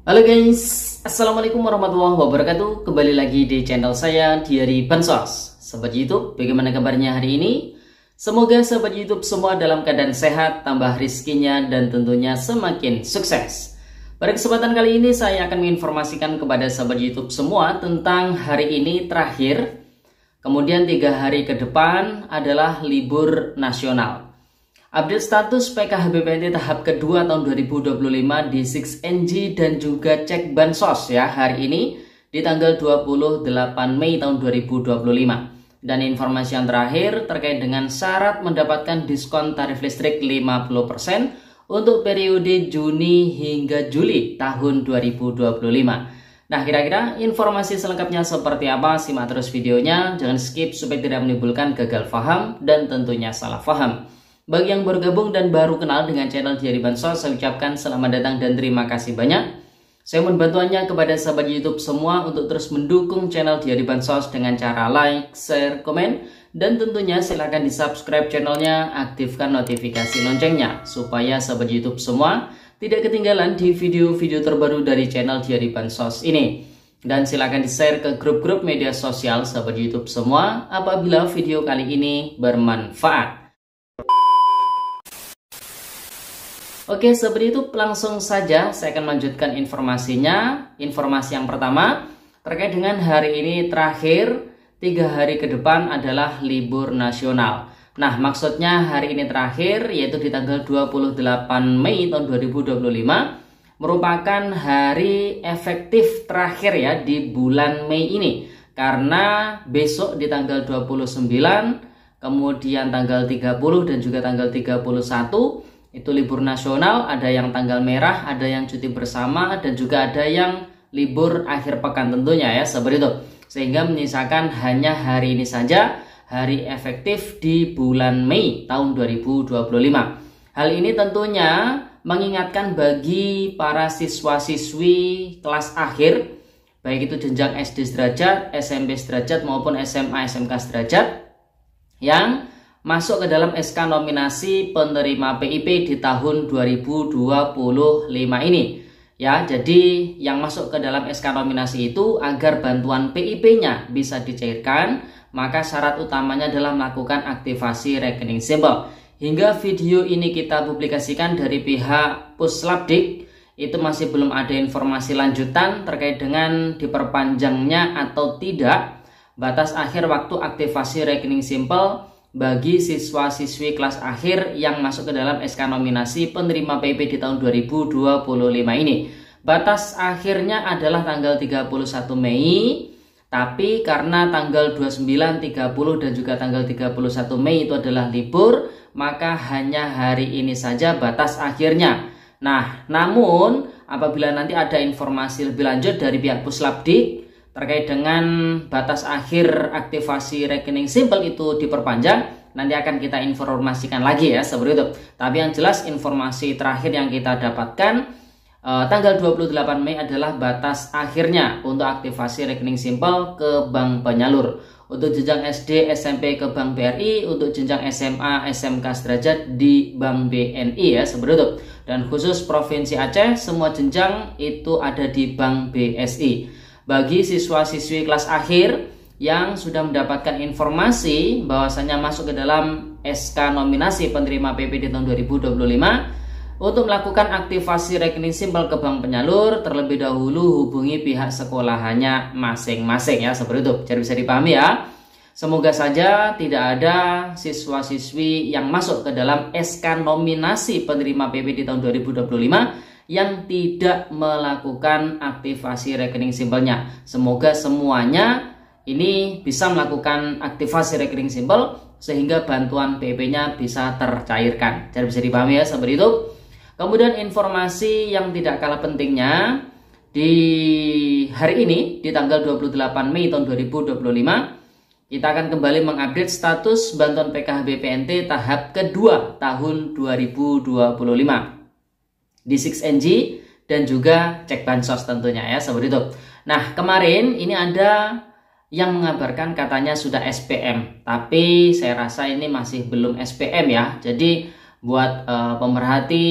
Halo guys, Assalamualaikum warahmatullahi wabarakatuh. Kembali lagi di channel saya Diary Bansos. Sobat YouTube, bagaimana kabarnya hari ini? Semoga sobat YouTube semua dalam keadaan sehat, tambah rizkinya, dan tentunya semakin sukses. Pada kesempatan kali ini saya akan menginformasikan kepada sobat YouTube semua tentang hari ini terakhir, kemudian 3 hari ke depan adalah libur nasional. Update status PKHBPNT tahap kedua tahun 2025 di 6NG dan juga cek bansos ya hari ini di tanggal 28 Mei tahun 2025. Dan informasi yang terakhir terkait dengan syarat mendapatkan diskon tarif listrik 50% untuk periode Juni hingga Juli tahun 2025. Nah, kira-kira informasi selengkapnya seperti apa? Simak terus videonya, jangan skip supaya tidak menimbulkan gagal paham dan tentunya salah paham. Bagi yang bergabung dan baru kenal dengan channel Diary Bansos, saya ucapkan selamat datang dan terima kasih banyak. Saya mohon bantuannya kepada sahabat YouTube semua untuk terus mendukung channel Diary Bansos dengan cara like, share, komen, dan tentunya silahkan di subscribe channelnya, aktifkan notifikasi loncengnya supaya sahabat YouTube semua tidak ketinggalan di video-video terbaru dari channel Diary Bansos ini. Dan silahkan di share ke grup-grup media sosial sahabat YouTube semua apabila video kali ini bermanfaat. Oke, seperti itu langsung saja saya akan lanjutkan informasinya. Informasi yang pertama terkait dengan hari ini terakhir 3 hari ke depan adalah libur nasional. Nah, maksudnya hari ini terakhir yaitu di tanggal 28 Mei tahun 2025 merupakan hari efektif terakhir ya di bulan Mei ini. Karena besok di tanggal 29, kemudian tanggal 30 dan juga tanggal 31 itu libur nasional, ada yang tanggal merah, ada yang cuti bersama, dan juga ada yang libur akhir pekan tentunya ya, seperti itu. Sehingga menyisakan hanya hari ini saja, hari efektif di bulan Mei tahun 2025. Hal ini tentunya mengingatkan bagi para siswa-siswi kelas akhir, baik itu jenjang SD sederajat, SMP sederajat maupun SMA SMK sederajat, yang masuk ke dalam SK nominasi penerima PIP di tahun 2025 ini. Ya, jadi yang masuk ke dalam SK nominasi itu agar bantuan PIP-nya bisa dicairkan, maka syarat utamanya adalah melakukan aktivasi rekening simpel. Hingga video ini kita publikasikan dari pihak Puslapdik, itu masih belum ada informasi lanjutan terkait dengan diperpanjangnya atau tidak batas akhir waktu aktivasi rekening simpel bagi siswa-siswi kelas akhir yang masuk ke dalam SK nominasi penerima PIP di tahun 2025 ini. Batas akhirnya adalah tanggal 31 Mei, tapi karena tanggal 29, 30 dan juga tanggal 31 Mei itu adalah libur, maka hanya hari ini saja batas akhirnya. Nah, namun apabila nanti ada informasi lebih lanjut dari pihak Puslapdik terkait dengan batas akhir aktivasi rekening simpel itu diperpanjang, nanti akan kita informasikan lagi ya, seperti itu. Tapi yang jelas informasi terakhir yang kita dapatkan tanggal 28 Mei adalah batas akhirnya untuk aktivasi rekening simpel ke bank penyalur. Untuk jenjang SD SMP ke Bank BRI, untuk jenjang SMA SMK sederajat di Bank BNI ya, seperti itu. Dan khusus Provinsi Aceh semua jenjang itu ada di Bank BSI. Bagi siswa-siswi kelas akhir yang sudah mendapatkan informasi bahwasanya masuk ke dalam SK nominasi penerima PP di tahun 2025, untuk melakukan aktivasi rekening simpel ke bank penyalur, terlebih dahulu hubungi pihak sekolahannya masing-masing ya, seperti itu. Jadi bisa dipahami ya. Semoga saja tidak ada siswa-siswi yang masuk ke dalam SK nominasi penerima PP di tahun 2025 yang tidak melakukan aktivasi rekening simpelnya. Semoga semuanya ini bisa melakukan aktivasi rekening simpel sehingga bantuan PIP-nya bisa tercairkan. Jadi bisa dipahami ya, seperti itu. Kemudian informasi yang tidak kalah pentingnya di hari ini di tanggal 28 Mei tahun 2025 kita akan kembali mengupdate status bantuan PKHBPNT tahap kedua tahun 2025 di 6NG dan juga cek bansos tentunya ya, seperti itu. Nah, kemarin ini ada yang mengabarkan katanya sudah SPM, tapi saya rasa ini masih belum SPM ya. Jadi buat pemerhati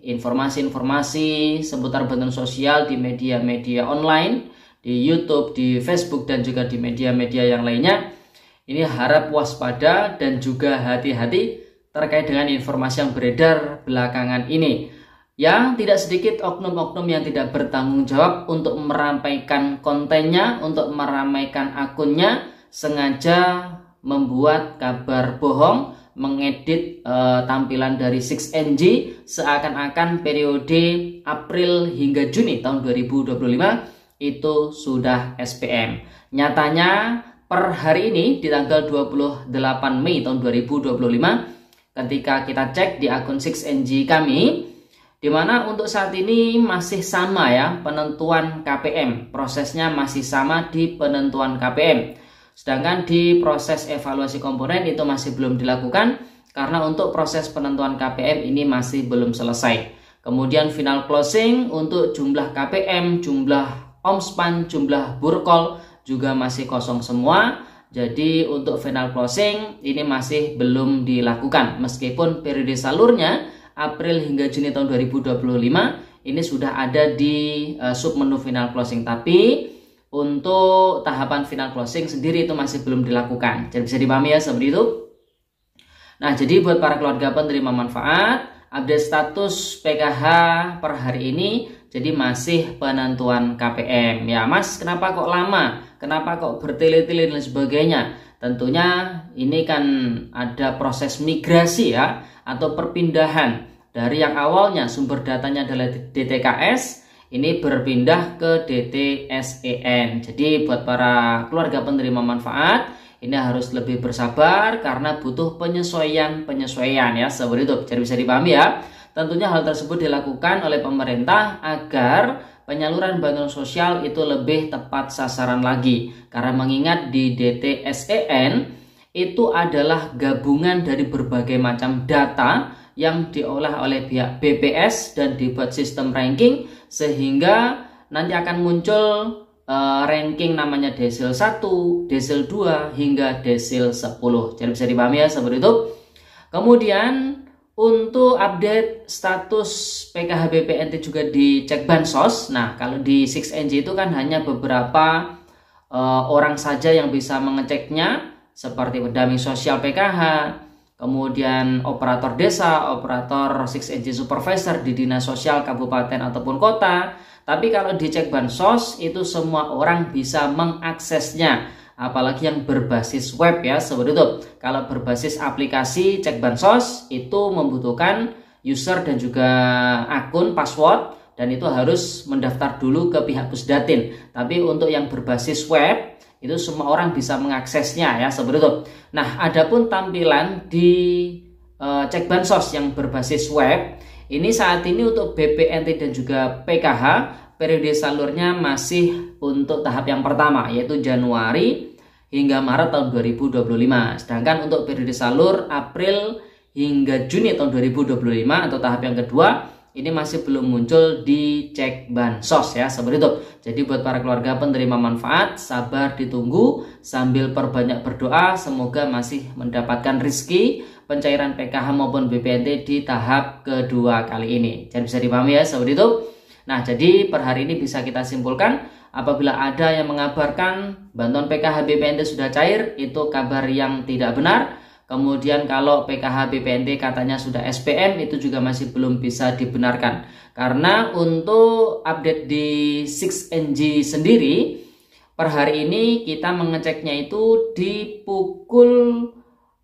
informasi-informasi seputar bantuan sosial di media-media online, di YouTube, di Facebook, dan juga di media-media yang lainnya. Ini harap waspada dan juga hati-hati terkait dengan informasi yang beredar belakangan ini. Yang tidak sedikit oknum-oknum yang tidak bertanggung jawab untuk meramaikan kontennya, untuk meramaikan akunnya, sengaja membuat kabar bohong, mengedit tampilan dari 6NG seakan-akan periode April hingga Juni tahun 2025 itu sudah SPM. Nyatanya per hari ini di tanggal 28 Mei tahun 2025 ketika kita cek di akun 6NG kami, di mana untuk saat ini masih sama ya penentuan KPM, prosesnya masih sama di penentuan KPM. Sedangkan di proses evaluasi komponen itu masih belum dilakukan karena untuk proses penentuan KPM ini masih belum selesai. Kemudian final closing untuk jumlah KPM, jumlah omspan, jumlah burkol juga masih kosong semua. Jadi untuk final closing ini masih belum dilakukan meskipun periode salurnya April hingga Juni tahun 2025 ini sudah ada di submenu final closing, tapi untuk tahapan final closing sendiri itu masih belum dilakukan. Jadi bisa dipahami ya seperti itu. Nah, jadi buat para keluarga penerima manfaat, update status PKH per hari ini jadi masih penentuan KPM. Ya Mas, kenapa kok lama? Kenapa kok bertele-tele dan sebagainya? Tentunya ini kan ada proses migrasi ya, atau perpindahan dari yang awalnya sumber datanya adalah DTKS, ini berpindah ke DTSEN. Jadi buat para keluarga penerima manfaat ini harus lebih bersabar karena butuh penyesuaian ya seperti itu. Jadi bisa dipahami ya. Tentunya hal tersebut dilakukan oleh pemerintah agar penyaluran bantuan sosial itu lebih tepat sasaran lagi. Karena mengingat di DTSEN itu adalah gabungan dari berbagai macam data yang diolah oleh pihak BPS dan dibuat sistem ranking sehingga nanti akan muncul ranking namanya desil 1, desil 2 hingga desil 10. Jadi bisa dipahami ya seperti itu. Kemudian untuk update status PKH BPNT juga dicek bansos. Nah, kalau di 6NG itu kan hanya beberapa orang saja yang bisa mengeceknya seperti pendamping sosial PKH, kemudian operator desa, operator 6NG supervisor di dinas sosial kabupaten ataupun kota. Tapi kalau dicek bansos itu semua orang bisa mengaksesnya, apalagi yang berbasis web ya seperti itu. Kalau berbasis aplikasi cek bansos itu membutuhkan user dan juga akun password, dan itu harus mendaftar dulu ke pihak Pusdatin. Tapi untuk yang berbasis web itu semua orang bisa mengaksesnya ya seperti itu. Nah, adapun tampilan di cek bansos yang berbasis web ini saat ini untuk BPNT dan juga PKH periode salurnya masih untuk tahap yang pertama yaitu Januari hingga Maret tahun 2025. Sedangkan untuk periode salur April hingga Juni tahun 2025 atau tahap yang kedua ini masih belum muncul di cek bansos ya seperti itu. Jadi buat para keluarga penerima manfaat sabar ditunggu sambil perbanyak berdoa semoga masih mendapatkan rezeki pencairan PKH maupun BPNT di tahap kedua kali ini. Jadi bisa dipahami ya seperti itu. Nah, jadi per hari ini bisa kita simpulkan apabila ada yang mengabarkan bantuan PKH BPNT sudah cair, itu kabar yang tidak benar. Kemudian kalau PKH BPNT katanya sudah SPM, itu juga masih belum bisa dibenarkan. Karena untuk update di 6NG sendiri, per hari ini kita mengeceknya itu di pukul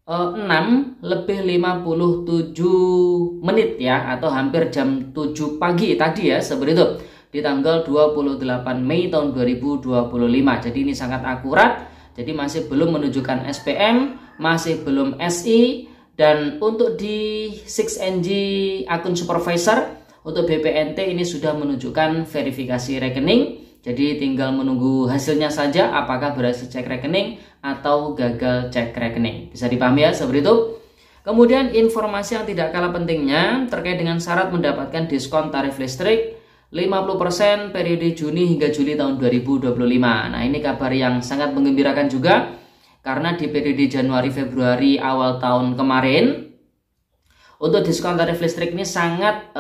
6:57 ya, atau hampir jam 7 pagi tadi ya seperti itu, di tanggal 28 Mei tahun 2025. Jadi ini sangat akurat. Jadi masih belum menunjukkan SPM, masih belum SI. Dan untuk di 6NG akun supervisor untuk BPNT ini sudah menunjukkan verifikasi rekening. Jadi tinggal menunggu hasilnya saja apakah berhasil cek rekening atau gagal cek rekening. Bisa dipahami ya seperti itu. Kemudian informasi yang tidak kalah pentingnya terkait dengan syarat mendapatkan diskon tarif listrik 50% periode Juni hingga Juli tahun 2025. Nah, ini kabar yang sangat menggembirakan juga karena di periode Januari Februari awal tahun kemarin Untuk diskon tarif listrik ini sangat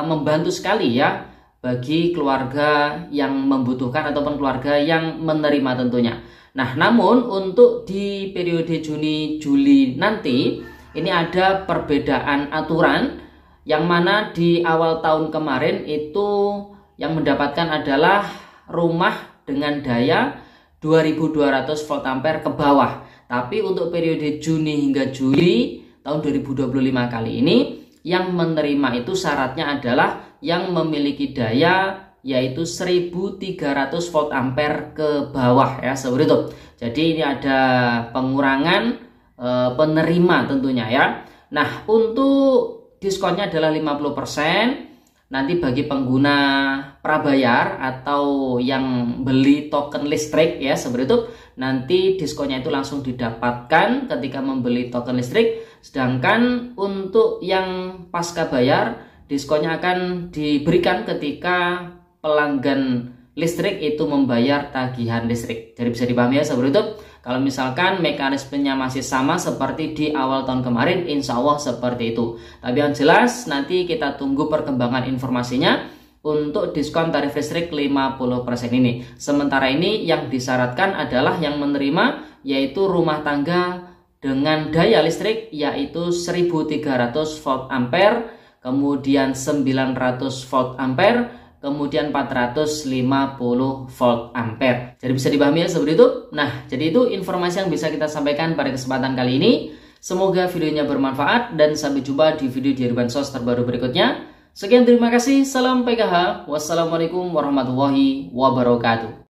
membantu sekali ya bagi keluarga yang membutuhkan ataupun keluarga yang menerima tentunya. Nah, namun untuk di periode Juni-Juli nanti ini ada perbedaan aturan, yang mana di awal tahun kemarin itu yang mendapatkan adalah rumah dengan daya 2200 volt ampere ke bawah. Tapi untuk periode Juni hingga Juli tahun 2025 kali ini yang menerima itu syaratnya adalah yang memiliki daya yaitu 1300 volt ampere ke bawah ya, seperti itu. Jadi ini ada pengurangan penerima tentunya ya. Nah, untuk diskonnya adalah 50%. Nanti bagi pengguna prabayar atau yang beli token listrik ya, seperti itu, nanti diskonnya itu langsung didapatkan ketika membeli token listrik. Sedangkan untuk yang pasca bayar, diskonnya akan diberikan ketika pelanggan listrik itu membayar tagihan listrik. Jadi bisa dipahami ya, seperti itu. Kalau misalkan mekanismenya masih sama seperti di awal tahun kemarin, insya Allah seperti itu. Tapi yang jelas nanti kita tunggu perkembangan informasinya untuk diskon tarif listrik 50% ini. Sementara ini yang disyaratkan adalah yang menerima yaitu rumah tangga dengan daya listrik yaitu 1300 volt ampere, kemudian 900 volt ampere, kemudian 450 volt ampere. Jadi bisa dipahami ya, seperti itu. Nah, jadi itu informasi yang bisa kita sampaikan pada kesempatan kali ini. Semoga videonya bermanfaat dan sampai jumpa di video di Bansos terbaru berikutnya. Sekian, terima kasih. Salam PKH. Wassalamualaikum warahmatullahi wabarakatuh.